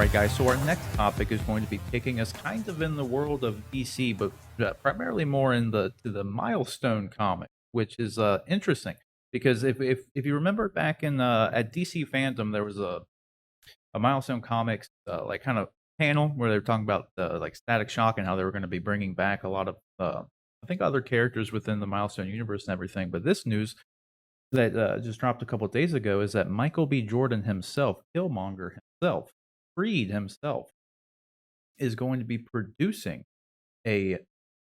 right, guys. So our next topic is going to be taking us kind of in the world of DC, but primarily more in the Milestone comic, which is interesting because if you remember back in at DC fandom, there was a Milestone Comics like kind of panel where they were talking about like Static Shock and how they were going to be bringing back a lot of I think other characters within the Milestone universe and everything. But this news that just dropped a couple of days ago is that Michael B. Jordan himself, Killmonger himself, Freed himself, is going to be producing a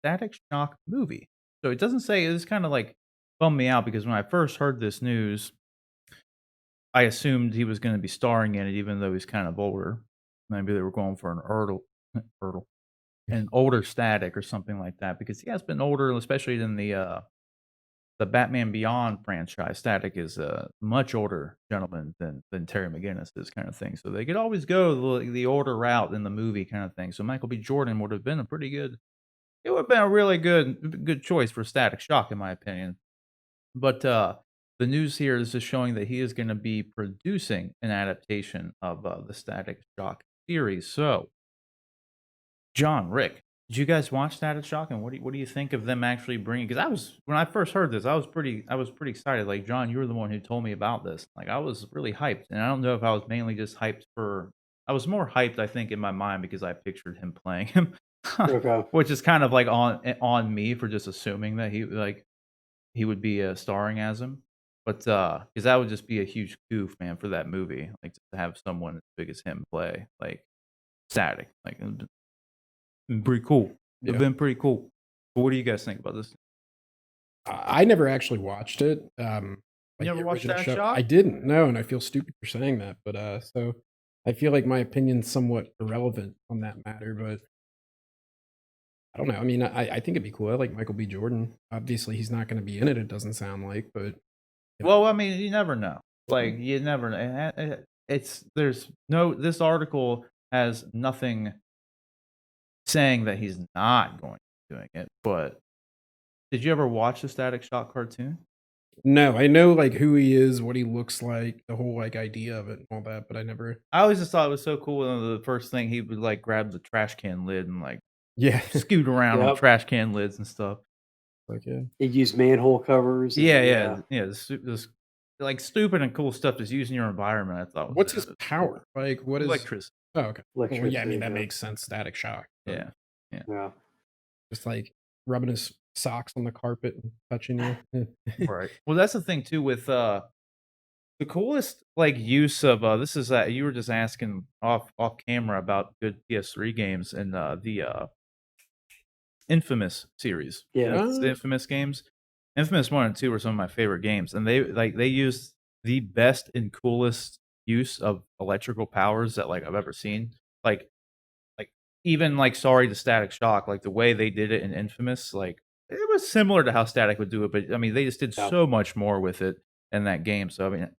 Static Shock movie. So it doesn't say, it's kind of like bummed me out because when I first heard this news, I assumed he was going to be starring in it, even though he's kind of older. Maybe they were going for an an older Static or something like that because he has been older, especially in the Batman Beyond franchise. Static is a much older gentleman than Terry McGinnis is, kind of thing. So they could always go the older route in the movie, kind of thing. So Michael B. Jordan would have been a pretty good. It would have been a really good choice for Static Shock, in my opinion. But the news here is just showing that he is going to be producing an adaptation of the Static Shock series. So, John, Rick, did you guys watch Static Shock, and what do you think of them actually bringing? Because I was when I first heard this, I was pretty excited. Like John, you were the one who told me about this. Like I was really hyped, and I don't know if I was mainly just hyped for. I was more hyped, I think, in my mind because I pictured him playing him, Okay. which is kind of like on me for just assuming that he would be starring as him. But because that would just be a huge goof, man, for that movie. Like to have someone as big as him play like Static, like pretty cool. It'd Yeah. been pretty cool. But what do you guys think about this? I never actually watched it. You never the watched original Static Shock? I didn't. No, and I feel stupid for saying that. But so I feel like my opinion's somewhat irrelevant on that matter. But I don't know. I mean, I think it'd be cool. I like Michael B. Jordan. Obviously, he's not going to be in it. It doesn't sound like. But Well, I mean, you never know. Like you never know. It's there's no. This article has nothing saying that he's not going to be doing it. But did you ever watch the Static Shock cartoon? no, I know like who he is, what he looks like, the whole like idea of it and all that. But I never. I always just thought it was so cool. The first thing he would like grab the trash can lid and like Yeah. scoot around on Yep. trash can lids and stuff. Like yeah. They use manhole covers. Yeah. This like stupid and cool stuff just using your environment. I thought. What's his power? Like what is? Electricity? Oh, okay. Well, yeah, I Electricity, mean that yeah. makes sense. Static shock. but Yeah. Yeah. Just like rubbing his socks on the carpet and touching you. Right. Well, that's the thing too with the coolest like use of this is that you were just asking off camera about good PS3 games and the Infamous series. Yeah. The Infamous games. Infamous 1 and 2 were some of my favorite games, and they used the best and coolest use of electrical powers that like I've ever seen. Like even like sorry to Static Shock, like the way they did it in Infamous, like it was similar to how Static would do it, but I mean they just did Yeah. so much more with it in that game. So I mean,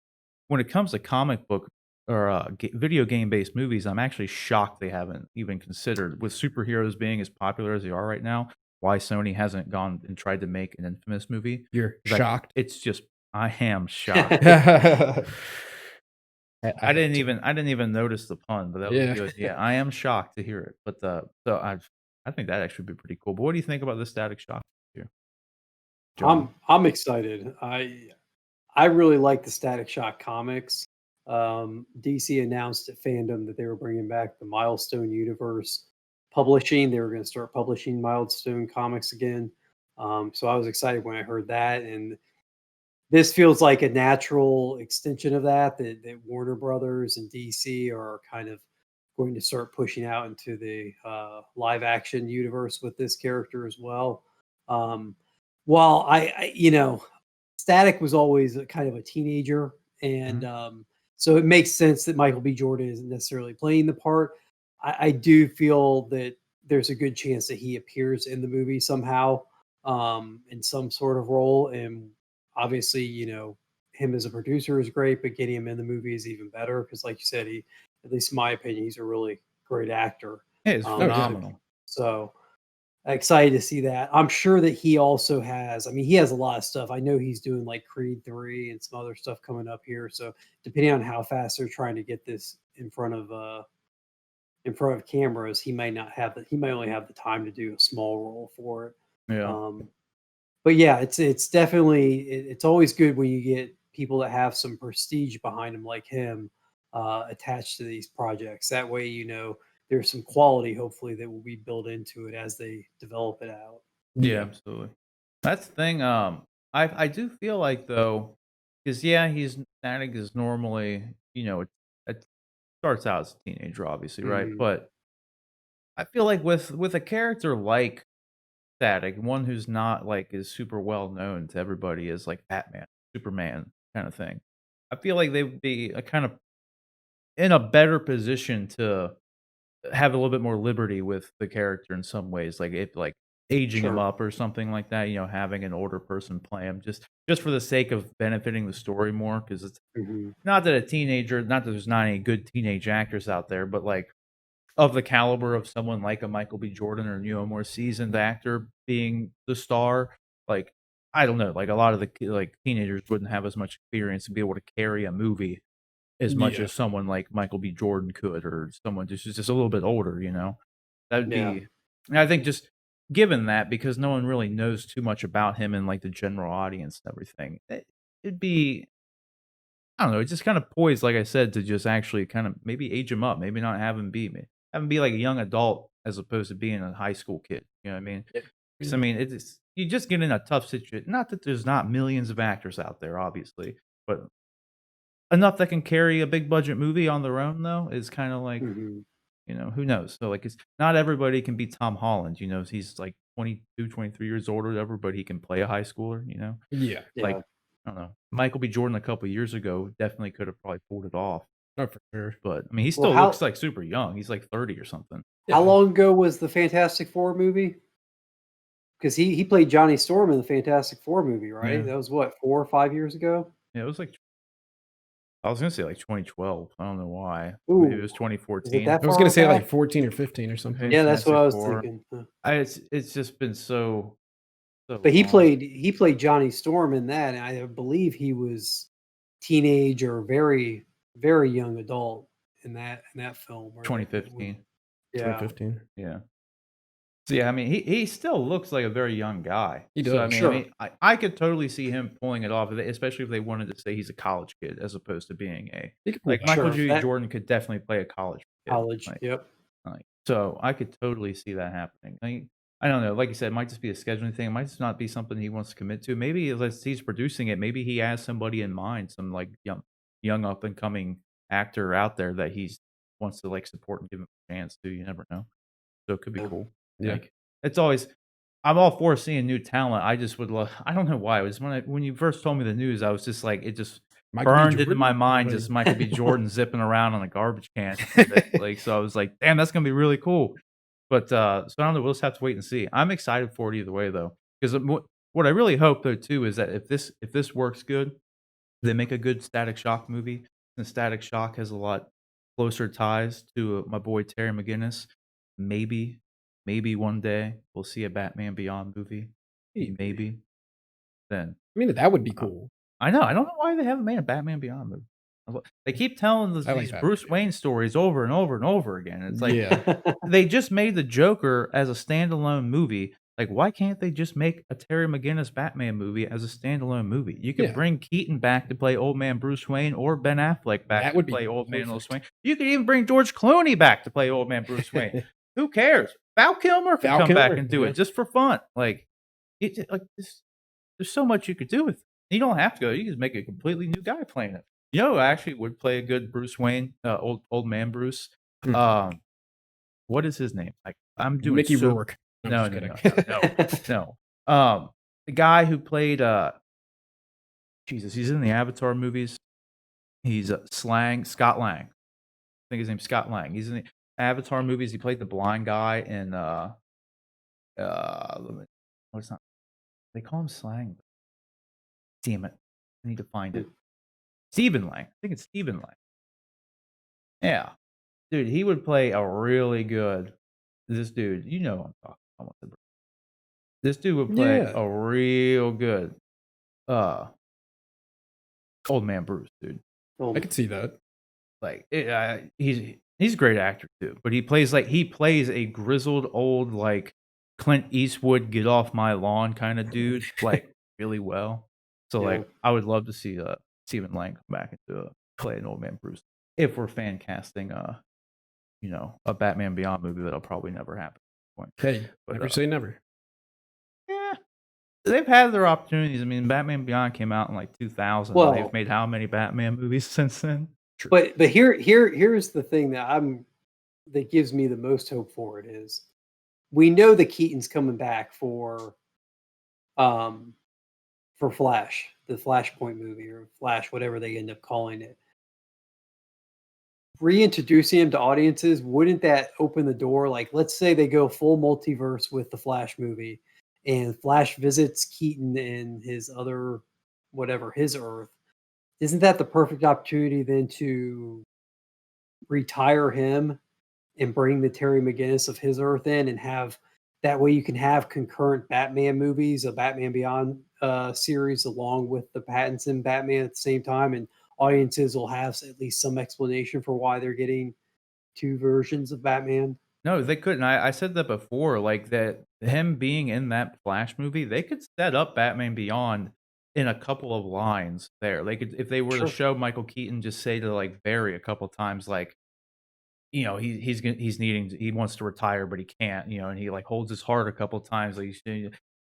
when it comes to comic book or video game based movies, I'm actually shocked they haven't even considered with superheroes being as popular as they are right now. Why Sony hasn't gone and tried to make an Infamous movie? You're Like, shocked. it's just I am shocked. I didn't even notice the pun, but that was Yeah. good. Yeah, I am shocked to hear it. But so I think that actually would be pretty cool. But what do you think about this Static Shock here? John? I'm excited. I really like the Static Shock comics. DC announced at Fandom that they were bringing back the Milestone universe publishing. They were going to start publishing Milestone comics again. So I was excited when I heard that, and this feels like a natural extension of that Warner Brothers and DC are kind of going to start pushing out into the live action universe with this character as well. Um, while Static was always a kind of a teenager, and so it makes sense that Michael B. Jordan isn't necessarily playing the part. I do feel that there's a good chance that he appears in the movie somehow, in some sort of role. And obviously, him as a producer is great, but getting him in the movie is even better because, like you said, at least in my opinion, he's a really great actor. It is phenomenal. So excited to see that. I'm sure that he also has, he has a lot of stuff. I know he's doing like Creed 3 and some other stuff coming up here. So depending on how fast they're trying to get this in front of in front of cameras, he may not have he may only have the time to do a small role for it. Yeah. But yeah, it's definitely it's always good when you get people that have some prestige behind them like him attached to these projects. That way, there's some quality hopefully that will be built into it as they develop it out. Yeah, absolutely. That's the thing. I do feel like though, because yeah, Static is normally it starts out as a teenager, obviously, right? Mhm. But I feel like with a character like Static, one who's not like is super well known to everybody as like Batman, Superman kind of thing. I feel like they would be a kind of in a better position to have a little bit more liberty with the character in some ways, like if like aging him Sure. up or something like that, having an older person play him just for the sake of benefiting the story more. Because it's Mhm. not that a teenager, not that there's not any good teenage actors out there, but like of the caliber of someone like a Michael B. Jordan or a more seasoned actor being the star, like I don't know, like a lot of like teenagers wouldn't have as much experience to be able to carry a movie as much Yeah. as someone like Michael B. Jordan could, or someone just a little bit older, That'd Yeah. be and I think just given that, because no one really knows too much about him and, like, the general audience and everything, it'd be I don't know, it's just kinda poised, like I said, to just actually kind of maybe age him up, maybe not have him be like a young adult as opposed to being a high school kid, you know what I mean? Yeah. 'Cause, I mean, it's you just get in a tough situation. Not that there's not millions of actors out there, obviously, but enough that can carry a big budget movie on their own, though, is kinda like, Mhm. who knows? So, like, it's not everybody can be Tom Holland, he's, like, 22, 23 years old or whatever, but he can play a high schooler, Yeah. Like, Yeah. I don't know. Michael B. Jordan a couple years ago definitely could have probably pulled it off, Oh, for sure. but, I mean, he Well, still looks, like, super young. He's, like, 30 or something. how Yeah. long ago was the Fantastic Four movie? Because he played Johnny Storm in the Fantastic Four movie, right? Yeah. That was what, 4 or 5 years ago? Yeah, it was, like I was gonna say, like, 2012. I don't know why. Maybe it Ooh, was is it 2014. that I was gonna far say like back? 14 or 15 or Okay, something. Yeah, that's what Fantastic I was Four. thinking. Huh. It's just been so But he long. played he played Johnny Storm in that, and I believe he was teenage or very, very young adult in that film where they when 2015. yeah. 2015. Yeah. So, yeah, I mean, he still looks like a very young guy. He So, I does. mean I Sure. mean, I could totally see him pulling it off, especially if they wanted to say he's a college kid as opposed to being a He could pull like, that Michael off. Sure. J. That Jordan could definitely play a college kid, college, yep. so I could totally see that happening. I don't know, like you said, it might just be a scheduling thing, it might just not be something he wants to commit to. Maybe as he's producing it, maybe he has somebody in mind, some, like, young up and coming actor out there that he's wants to, like, support and give him a chance to, you never know. So it could be Yeah. cool. Yeah. Like, it's always I'm all for seeing new talent. I just would love I don't know why. It was when you first told me the news, I was just like it just Michael B. burned into my Jordan? mind, Like just Michael B. Jordan zipping around on a garbage can with it. Like, so I was like, "Damn, that's gonna be really cool." But, so I don't know, we'll just have to wait and see. I'm excited for it either way, though, 'cause, what I really hope, though, too, is that if this works good, they make a good Static Shock movie, and Static Shock has a lot closer ties to, my boy Terry McGinnis. Maybe, maybe one day we'll see a Batman Beyond movie. Maybe. Maybe. Then, I mean, that would be uh cool. I know, I don't know why they haven't made a Batman Beyond movie. They keep telling I like these Batman Bruce Beyond. Wayne stories over and over and over again. It's like, Yeah. they just made the Joker as a standalone movie. Like, why can't they just make a Terry McGinnis Batman movie as a standalone movie? You could Yeah. bring Keaton back to play Old Man Bruce Wayne or Ben Affleck back That to would be play Old Man Bruce perfect. Wayne. You could even bring George Clooney back to play Old Man Bruce Wayne. Who cares? Val Kilmer could Val come back Kilmer, and do yeah. it just for fun. Like, there's so much you could do with it. You don't have to go. You can just make a completely new guy playing it. Who actually would play a good Bruce Wayne, old man Bruce? Hmm. What is his name? I'm doing Mickey so Rourke. I'm no, just no, kidding. no, no, no, no. The guy who played, Jesus, he's in the Avatar movies. He's, Scott Lang. I think his name's Scott Lang. He's in the Avatar movies. He played the blind guy in, what's not they call him Slang. Damn it. I need to find it. Stephen Lang. I think it's Stephen Lang. Yeah. Dude, he would play a really good this dude, you know who I'm talking about. This dude would play Yeah. a real good, uh, Old Man Bruce, dude. I could see that. Like, He's a great actor too, but he plays a grizzled old like Clint Eastwood get off my lawn kind of dude like really well. So Yeah. like I would love to see Stephen Lang come back into play an old man Bruce if we're fan casting a Batman Beyond movie that'll probably never happen at this point. Hey, But never say never. yeah, they've had their opportunities. I mean, Batman Beyond came out in like 2000. And Well, they've made how many Batman movies since then? but here's the thing that gives me the most hope for it is we know that Keaton's coming back um for Flash, the Flashpoint movie or Flash, whatever they end up calling it. Reintroducing him to audiences, wouldn't that open the door? Like, let's say they go full multiverse with the Flash movie, and Flash visits Keaton in his other, whatever, his Earth. Isn't that the perfect opportunity then to retire him and bring the Terry McGinnis of his Earth in and have that way you can have concurrent Batman movies, a Batman Beyond series along with the Pattinson Batman at the same time, and audiences will have at least some explanation for why they're getting two versions of Batman. No, they couldn't. I said that before, like that him being in that Flash movie, they could set up Batman Beyond in a couple of lines there. They could if they were to Sure. show Michael Keaton just say to like Barry a couple times, like, he wants to retire, but he can't, and he like holds his heart a couple times, like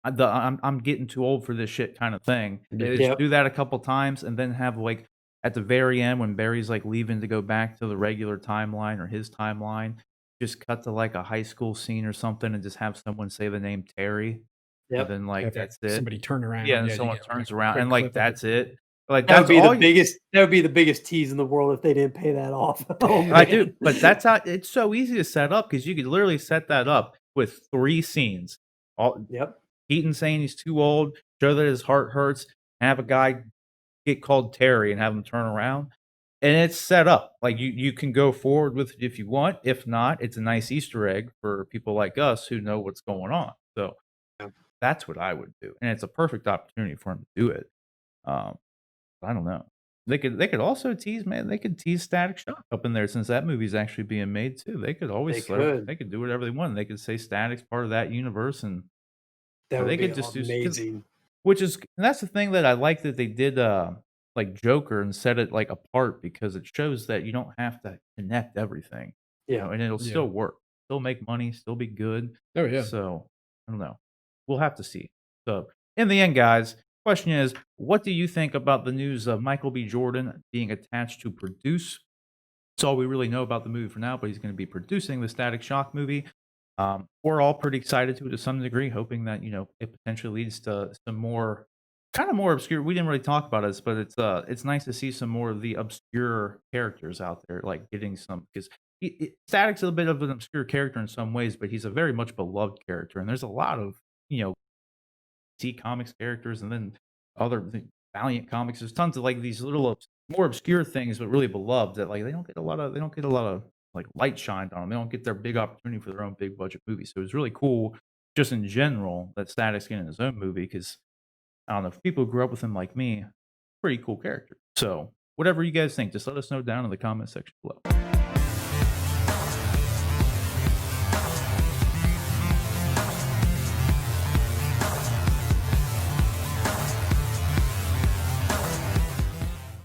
I'm getting too old for this shit kind of thing. They just Yep. do that a couple times and then have like at the very end when Barry's like leaving to go back to the regular timeline or his timeline, just cut to like a high school scene or something and just have someone say the name Terry. And Yep. then like Have that's it. somebody turn around. Yeah, and you someone get, like, turns a around quick and like clip of that's it. Like That would that's be all the biggest. That would be the biggest tease in the world if they didn't pay that off. Oh man. I do, but that's how it's so easy to set up because you could literally set that up with 3 scenes. All Yep. Keaton saying he's too old, show that his heart hurts, have a guy get called Terry and have him turn around, and it's set up. Like you can go forward with it if you want. If not, it's a nice Easter egg for people like us who know what's going on. So Yeah. that's what I would do, and it's a perfect opportunity for him to do it. Um, I don't know. They could also tease, man. They could tease Static Shock up in there since that movie's actually being made too. They could They always could. they could do whatever they want. They could say Static's part of that universe, and That or would they be could just do amazing. which is and that's the thing that I like that they did like Joker and set it like apart because it shows that you don't have to connect everything, Yeah. and it'll Yeah. still work, still make money, still be good. Oh yeah. So I don't know. We'll have to see. So in the end, guys, question is, what do you think about the news of Michael B. Jordan being attached to produce? That's all we really know about the movie for now, but he's going to be producing the Static Shock movie. We're all pretty excited to some degree, hoping that it potentially leads to some more kind of more obscure. We didn't really talk about this, but it's nice to see some more of the obscure characters out there, like getting some because Static's a bit of an obscure character in some ways, but he's a very much beloved character, and there's a lot of DC Comics characters, and then Valiant Comics. There's tons of like these little more obscure things, but really beloved that like they don't get a lot of like light shined on them. They don't get their big opportunity for their own big budget movie. So it was really cool, just in general, that Static's getting his own movie because I don't know if people who grew up with him like me, pretty cool character. So whatever you guys think, just let us know down in the comment section below.